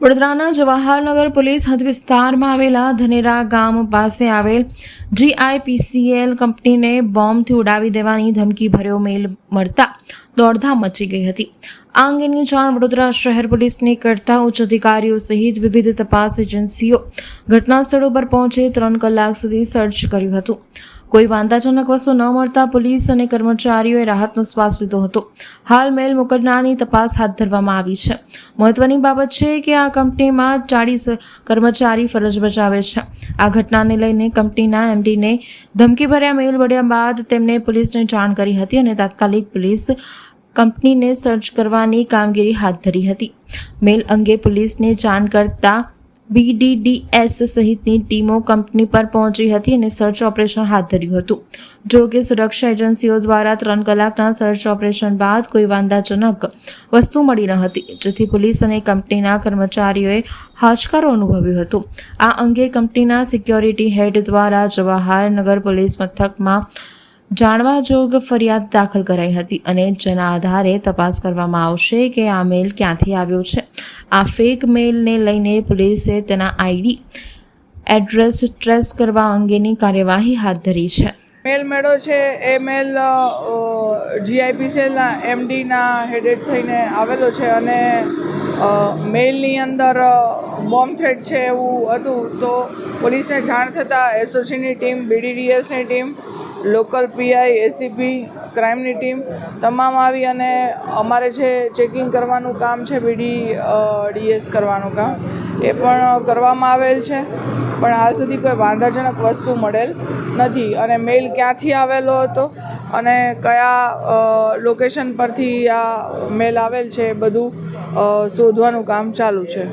વડોદરાના જવાહરનગર પોલીસ હદ વિસ્તારમાં આવેલા ધનેરા ગામ પાસે આવેલ GIPCL કંપનીને બોમ્બથી ઉડાવી દેવાની ધમકી ભર્યો મેલ મળતા દોડધામ મચી ગઈ હતી. આ અંગેની જાણ વડોદરા શહેર પોલીસને કરતા ઉચ્ચ અધિકારીઓ સહિત વિવિધ તપાસ એજન્સીઓ ઘટના સ્થળ પર પહોંચી 3 કલાક સુધી સર્ચ કર્યું હતું. કોઈ વાંધાજનક વસ્તુ ન મળતા પોલીસ અને કર્મચારીઓએ રાહતનો શ્વાસ લીધો હતો. હાલ મેલ મોકલનારની તપાસ હાથ ધરવામાં આવી છે. મહત્વની બાબત છે કે આ કંપનીમાં 40 કર્મચારી ફરજ બજાવે છે. આ ઘટનાને લઈને કંપનીના MDને ધમકીભર્યા મેલ મળ્યા બાદ તેમણે પોલીસને જાણ કરી હતી અને તાત્કાલિક પોલીસ કંપનીને સર્ચ કરવાની કામગીરી હાથ ધરી હતી. મેલ અંગે પોલીસને જાણ કરતા BDDS સહિતની ટીમો કંપની પર પહોંચી હતી અને સર્ચ ઓપરેશન હાથ ધર્યું હતું. જો કે સુરક્ષા એજન્સીઓ દ્વારા 3 કલાકના સર્ચ ઓપરેશન બાદ કોઈ વાંધાજનક વસ્તુ મળી ન હતી, જેથી પોલીસ અને કંપનીના કર્મચારીઓએ હાશકારો અનુભવ્યો હતો. આ અંગે કંપનીના સિક્યોરિટી હેડ દ્વારા જવાહરનગર પોલીસ મથકમાં જાણવાજોગ ફરિયાદ દાખલ કરાઈ હતી અને જેના આધારે તપાસ કરવામાં આવશે કે આ મેલ ક્યાંથી આવ્યો છે. આ ફેક મેલને લઈને પોલીસે તેના ID એડ્રેસ ટ્રેસ કરવા અંગેની કાર્યવાહી હાથ ધરી છે. મેલ મળ્યો છે એ મેલ GIPCLના MDના હેડેડ થઈને આવેલો છે અને મેલની અંદર બોમ્બ થ્રેટ છે એવું હતું. તો પોલીસને જાણ થતાં SOCની ટીમ, BDDSની ટીમ, લોકલ PI, ACP, ક્રાઇમની ટીમ તમામ આવી અને અમારે જે ચેકિંગ કરવાનું કામ છે, BDDS કરવાનું કામ એ પણ કરવામાં આવેલ છે. પણ હાલ સુધી કોઈ વાંધાજનક વસ્તુ મળેલ નથી અને મેલ ક્યાંથી આવેલો હતો અને કયા લોકેશન પરથી આ મેલ આવેલ છે એ બધું શોધવાનું કામ ચાલુ છે.